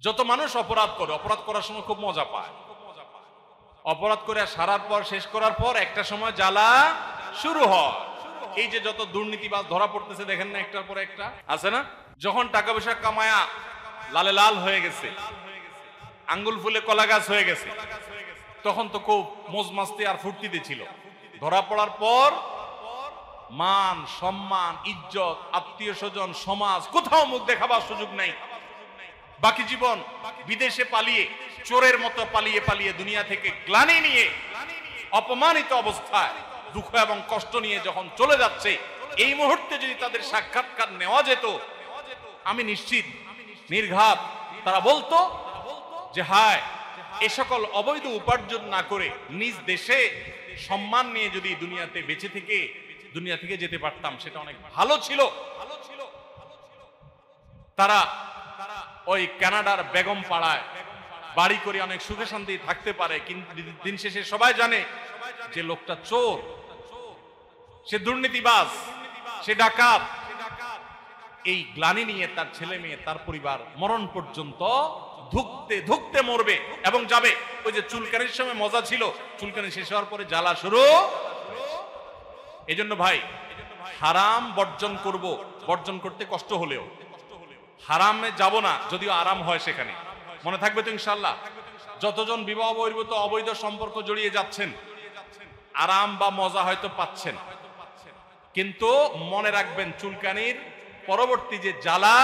যত মানুষ অপরাধ করে, অপরাধ করার সময় খুব মজা পায়। অপরাধ করে সারার পর, শেষ করার পর একটা সময় জ্বালা শুরু হয়। এই যে যত দুর্নীতিবাজ ধরা পড়তেছে দেখেন না, একটার পর একটা আছে না? যখন টাকা পয়সা কামায়া লালে লাল হয়ে গেছে, আঙ্গুল ফুলে কলা গাছ হয়ে গেছে, তখন তো খুব মজ মাস্তি আর ফুর্তিতে ছিল। ধরা পড়ার পর মান সম্মান, ইজ্জত, আত্মীয় স্বজন, সমাজ, কোথাও মুখ দেখাবার সুযোগ নাই। বাকি জীবন বিদেশে পালিয়ে, চোরের মতো পালিয়ে পালিয়ে দুনিয়া থেকে গ্লানি নিয়ে, অপমানিত অবস্থায় দুঃখ এবং কষ্ট নিয়ে যখন চলে যাচ্ছে, এই মুহূর্তে যদি তাদের সাক্ষাৎকার নেওয়া যেত, আমি নিশ্চিত নির্ঘাত তারা বলতো যে হায়, এ সকল অবৈধ উপার্জন না করে নিজ দেশে সম্মান নিয়ে যদি দুনিয়াতে বেঁচে থেকে দুনিয়া থেকে যেতে পারতাম, সেটা অনেক ভালো ছিল। তারা ওই কানাডার বেগম পাড়ায় বাড়ি করে অনেক সুখে শান্তি থাকতে পারে, কিন্তু দিন শেষে সবাই জানে যে লোকটা চোর, সে দুর্নীতিবাজ, সে ডাকাত। এই গ্লানি নিয়ে তার ছেলে মেয়ে, তার পরিবার মরণ পর্যন্ত ধুকতে ধুকতে মরবে এবং যাবে। ওই যে চুলকানির সময় মজা ছিল, চুলকানি শেষ হওয়ার পরে জ্বালা শুরু। এজন্য ভাই, হারাম বর্জন করব, বর্জন করতে কষ্ট হলেও হারামে যাব না, যদিও আরাম হয় সেখানে। মনে থাকবে তো ইনশাআল্লাহ? যতজন বিবাহ বহির্ভূত অবৈধ সম্পর্ক জড়িয়ে যাচ্ছেন, আরাম বা মজা হয়তো পাচ্ছেন, কিন্তু মনে রাখবেন চুলকানির পরবর্তী যে জ্বালা,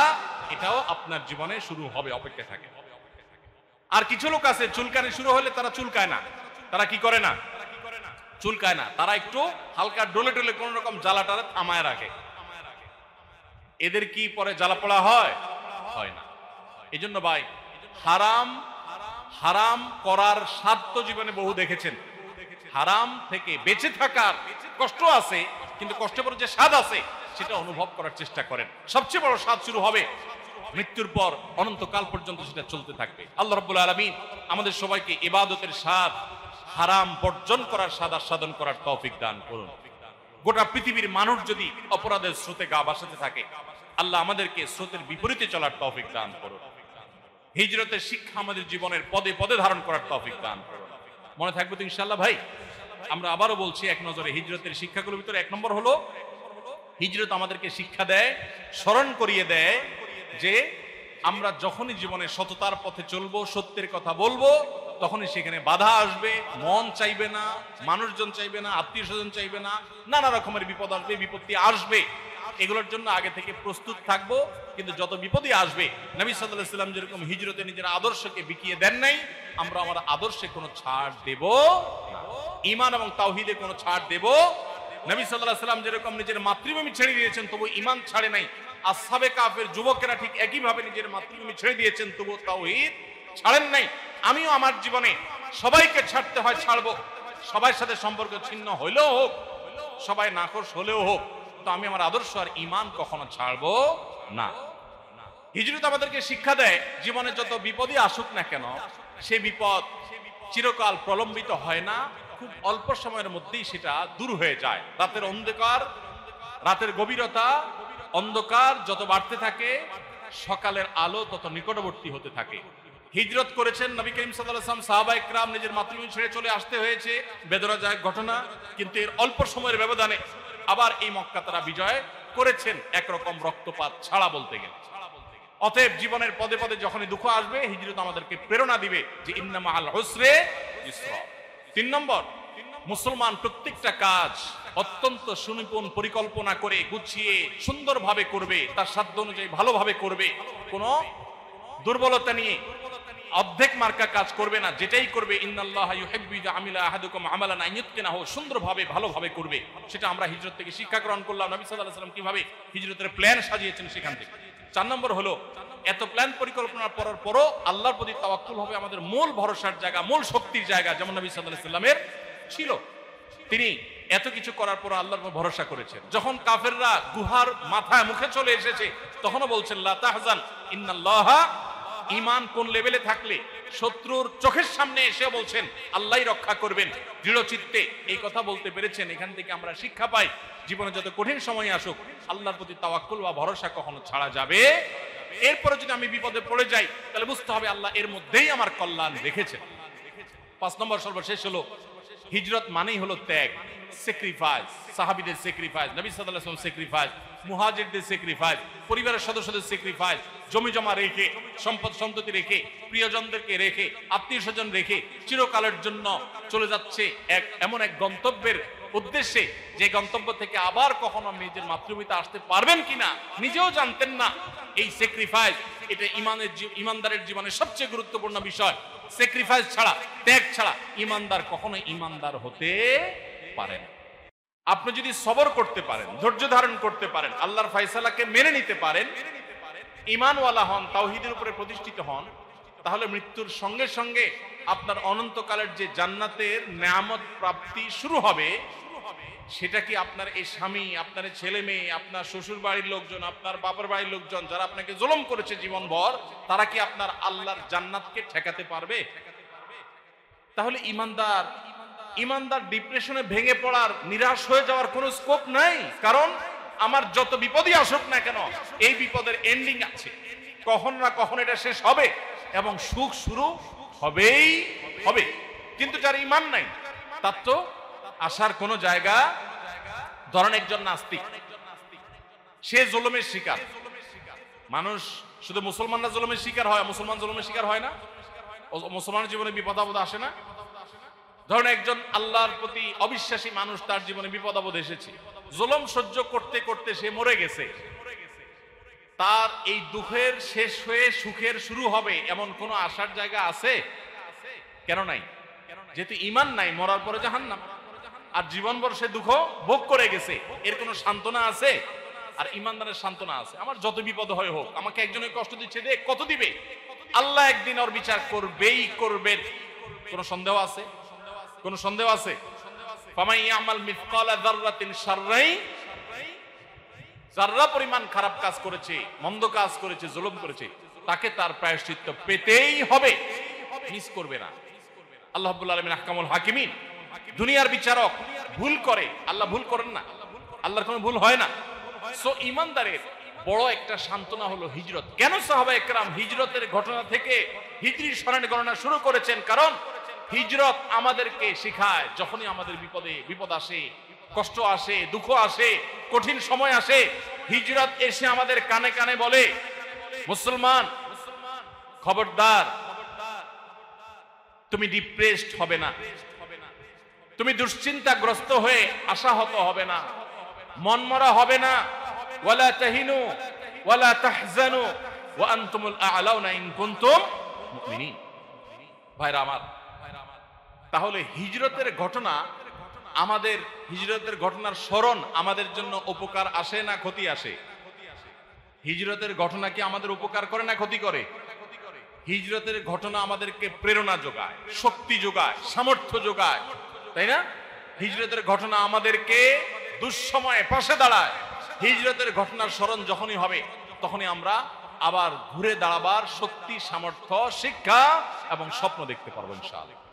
এটাও আপনার জীবনে শুরু হবে, অপেক্ষা থাকে। আর কিছু লোক আছে চুলকানি শুরু হলে তারা চুলকায় না। তারা কি করে না? চুলকায় না। তারা একটু হালকা ডলে ডলে কোন রকম জ্বালাটারে থামায় রাখে। এদের কি পরে জ্বালা পোড়া হয়? হয় না। এই জন্য ভাই, হারাম হারাম করার স্বাদ তো জীবনে বহু দেখেছেন। হারাম থেকে বেঁচে থাকার কষ্ট আছে, কিন্তু কষ্টের পর যে স্বাদ আছে সেটা অনুভব করার চেষ্টা করেন। সবচেয়ে বড় স্বাদ শুরু হবে মৃত্যুর পর, অনন্তকাল পর্যন্ত সেটা চলতে থাকবে। আল্লাহ রাব্বুল আলামিন আমাদের সবাইকে ইবাদতের স্বাদ, হারাম বর্জন করার স্বাদ আস্বাদন করার তৌফিক দান করুন। গোটা পৃথিবীর মানুষ যদি অপরাধের স্রোতে গা ভাসাতে থাকে, আল্লাহ আমাদেরকে স্রোতের বিপরীতে চলার তৌফিক দান করুন। হিজরতের শিক্ষা আমাদের জীবনের পদে পদে ধারণ করার তৌফিক দান করুন। মনে থাকবে তো ইনশাআল্লাহ ভাই? আমরা আবারও বলছি এক নজরে হিজরতের শিক্ষাগুলোর ভিতরে এক নম্বর হলো, হিজরত আমাদেরকে শিক্ষা দেয়, স্মরণ করিয়ে দেয় যে আমরা যখনই জীবনে সততার পথে চলবো, সত্যের কথা বলবো, তখনই সেখানে বাধা আসবে, মন চাইবে না, মানুষজন চাইবে না, আত্মীয় স্বজন চাইবে না, নানা রকমের বিপদ আসবে, বিপত্তি আসবে। এগুলোর জন্য আগে থেকে প্রস্তুত থাকবো। কিন্তু যত বিপদই আসবে, নবী সাল্লাল্লাহু আলাইহি ওয়াসাল্লাম যেরকম হিজরতে নিজের আদর্শকে বিকিয়ে দেন নাই, আমরা আমার আদর্শে কোনো ছাড় দেব না। ঈমান এবং তাওহীদে কোনো ছাড় দেব। নবী সাল্লাল্লাহু আলাইহি ওয়াসাল্লাম যেরকম নিজের মাতৃভূমি ছেড়ে দিয়েছেন, তবু ঈমান ছাড়ে নাই। আসহাবে কাফের যুবকেরা ঠিক একইভাবে নিজের মাতৃভূমি ছেড়ে দিয়েছেন, তবু তাওহীদ ছাড়েন নাই। আমিও আমার জীবনে সবাইকে ছাড়তে হয়, ছাড়বো। সবার সাথে সম্পর্ক ছিন্ন হইলেও হোক, সবাই নাখোশ হলেও হোক, তো আমি আমার আদর্শ আর ঈমান কখনো ছাড়বো না। হিজরত আমাদেরকে শিক্ষা দেয়, জীবনে যত বিপদই আসুক না কেন, সে বিপদ চিরকাল প্রলম্বিত হয় না, খুব অল্প সময়ের মধ্যেই সেটা দূর হয়ে যায়। রাতের অন্ধকার, রাতের গভীরতা, অন্ধকার যত বাড়তে থাকে, সকালের আলো তত নিকটবর্তী হতে থাকে। হিজরত করেছেন নবী করিম সাল্লাল্লাহু আলাইহি ওয়াসাল্লাম, সাহাবায়ে কেরাম নিজের মাতৃভূমি ছেড়ে চলে আসতে হয়েছে, বেদনাদায়ক ঘটনা। কিন্তু এর অল্প সময়ের ব্যবধানে আবার এই মক্কা তারা বিজয় করেছেন, একরকম রক্তপাত ছাড়া বলতে গেলে। অতএব জীবনের পদে পদে যখনই দুঃখ আসবে, হিজরত আমাদেরকে প্রেরণা দিবে যে ইন্না মাআল উসরি ইসরা। 3 নম্বর, মুসলমান প্রত্যেকটা কাজ অত্যন্ত সুনিপুণ পরিকল্পনা করে গুছিয়ে সুন্দরভাবে করবে, তার সাধ্য অনুযায়ী ভালোভাবে করবে। কোনো দুর্বলতা নিয়ে অর্ধেক মার্কা কাজ করবে না, যেটাই করবে ইন্নাল্লাহা ইউহিব্বু ইযা আমিলা আহাদুকুম আমালান আন ইউতকিনাহু, সুন্দরভাবে ভালোভাবে করবে। সেটা আমরা হিজরত থেকে শিক্ষা গ্রহণ করলাম। নবী সাল্লাল্লাহু আলাইহি ওয়াসাল্লাম কিভাবে হিজরতের প্ল্যান সাজিয়েছেন সেখান থেকে। 4 নম্বর হলো, এত প্ল্যান পরিকল্পনা করার পরও আল্লাহর প্রতি তাওয়াক্কুল হবে আমাদের মূল ভরসার জায়গা, মূল শক্তির জায়গা, যেমন নবী সাল্লাল্লাহু আলাইহি ওয়াসাল্লামের ছিল। তিনি এত কিছু করার পর আল্লাহর উপর ভরসা করেছেন। যখন কাফেররা গুহার মাথায় মুখে চলে এসেছে, তখনও বলছেন লা তাহজান ইন্নাল্লাহা। ঈমান কোন লেভেলে থাকলে শত্রুর চোখের সামনে এসে বলছেন আল্লাহই রক্ষা করবেন, দৃঢ় চিত্তে এই কথা বলতে পেরেছেন। এখান থেকে আমরা শিক্ষা পাই, জীবনে যত কঠিন সময় আসুক, আল্লাহর প্রতি তাওয়াক্কুল বা ভরসা কখনো ছাড়া যাবে এরপরে যদি আমি বিপদে পড়ে যাই তাহলে বুঝতে হবে আল্লাহ এর মধ্যেই আমার কল্যাণ রেখেছেন। 5 নম্বর সর্বশেষ হলো হিজরত মানেই হলো ত্যাগ, স্যাক্রিফাইস। সাহাবীদের স্যাক্রিফাইস, নবী সাল্লাল্লাহু আলাইহি ওয়াসাল্লাম স্যাক্রিফাইস, মুহাজিরদের স্যাক্রিফাইস, পরিবারের সদস্যদের স্যাক্রিফাইস, জমি জমা রেখে, সম্পদ সন্ততি রেখে, প্রিয়জনদেরকে রেখে, আত্মীয় স্বজন রেখে চিরকালের জন্য চলে যাচ্ছে এমন এক গন্তব্যের উদ্দেশ্যে, যে গন্তব্য থেকে আবার কখনো নিজের মাতৃভূমিতে আসতে পারবেন কিনা নিজেও জানতেন না। এই স্যাক্রিফাইস, এটা ইমানদারের জীবনের সবচেয়ে গুরুত্বপূর্ণ বিষয়। স্যাক্রিফাইস ছাড়া, ত্যাগ ছাড়া ইমানদার কখনো ইমানদার হতে পারে না। আপনি যদি সবর করতে পারেন, ধৈর্য ধারণ করতে পারেন, আল্লাহর ফয়সালাকে মেনে নিতে পারেন, ঈমানওয়ালা হন, তাওহীদের উপরে প্রতিষ্ঠিত হন, তাহলে মৃত্যুর সঙ্গে সঙ্গে আপনার অনন্তকালের যে জান্নাতের নেয়ামত প্রাপ্তি শুরু হবে, সেটা কি আপনার এই স্বামী, আপনার ছেলে মেয়ে, আপনার শ্বশুর বাড়ির লোকজন, আপনার বাবার বাড়ির লোকজন যারা আপনাকে জুলুম করেছে জীবনভর, তারা কি আপনার আল্লাহর জান্নাতকে ঠেকাতে পারবে? তাহলে ইমানদার ডিপ্রেশনে ভেঙে পড়ার, নিরাশ হয়ে যাওয়ার কোনো স্কোপ নাই। কারণ আমার যত বিপদই আসুক না কেন, এই বিপদের এন্ডিং আছে, কখন না কখন এটা শেষ হবে এবং সুখ শুরু হবেই হবে। কিন্তু যার ঈমান নাই তার তো আসার কোনো জায়গা। ধরেন একজন নাস্তিক, সে জুলুমের শিকার। মানুষ শুধু মুসলমানরা জুলুমের শিকার হয়, মুসলমান জুলুমের শিকার হয় না? মুসলমানের জীবনে বিপদ আপদ আসে না? ধরেন একজন আল্লাহর প্রতি অবিশ্বাসী মানুষ, তার জীবনে বিপদ আপদ এসেছে, জুলুম সহ্য করতে করতে সে মরে গেছে। তার এই দুঃখের শেষ হয়ে সুখের শুরু হবে এমন কোন আশার জায়গা আছে? কেন নাই? যেহেতু ঈমান নাই, মরার পরে জাহান্নাম। আর জীবনভর সে দুঃখ ভোগ করে গেছে, এর কোনো সান্ত্বনা আছে? আর ঈমানদারের সান্ত্বনা আছে, আমার যত বিপদ হয় হোক, আমাকে একজনে কষ্ট দিচ্ছে, দেখ কত দিবে, আল্লাহ একদিন ওর বিচার করবেই করবেন। কোন সন্দেহ আছে? কোন সন্দেহ আছে? ফামান ইয়ামাল মিসকালা যাররাতিন শাররাই, যাররা পরিমাণ খারাপ কাজ করেছে, মন্দ কাজ করেছে, জুলুম করেছে, তাকে তার প্রায়শ্চিত্ত পেতেই হবে, মিস করবে না। আল্লাহ রাব্বুল আলামিন আহকামুল হাকিমিন, দুনিয়ার বিচারক। ভুল করে, আল্লাহ ভুল করেন না, আল্লাহর কোনো ভুল হয় না। সো ঈমানদারের বড় একটা সান্ত্বনা হলো হিজরত। কেন সাহাবায়ে কেরাম হিজরতের ঘটনা থেকে হিজরি সনের গণনা শুরু করেছেন? কারণ হিজরত আমাদেরকে শেখায়, যখনই আমাদের বিপদ আসে, কষ্ট আসে, দুঃখ আসে, কঠিন সময় আসে, হিজরত এসে আমাদের কানে কানে বলে, মুসলমান খবরদার, তুমি ডিপ্রেসড হবে না, তুমি দুশ্চিন্তাগ্রস্ত হয়ে আশাহত হবে না, মনমরা হবে না। ওয়ালা তাহিনু ওয়ালা তাহজানু ওয়া আনতুমুল আ'লাউনা ইন কুনতুম মুমিনিন। ভাইরা আমার, তাহলে হিজরতের ঘটনা, আমাদের হিজরতের ঘটনার স্মরণ আমাদের জন্য উপকার আসে না ক্ষতি আসে? হিজরতের ঘটনা কি আমাদের উপকার করে না ক্ষতি করে? হিজরতের ঘটনা আমাদেরকে প্রেরণা যোগায়, শক্তি যোগায়, সামর্থ্য যোগায়, তাই না? হিজরতের ঘটনা আমাদেরকে দুঃসময়ে পাশে দাঁড়ায়। হিজরতের ঘটনার স্মরণ যখনই হবে, তখনই আমরা আবার ঘুরে দাঁড়াবার শক্তি, সামর্থ্য, শিক্ষা এবং স্বপ্ন দেখতে পারবো ইনশাআল্লাহ।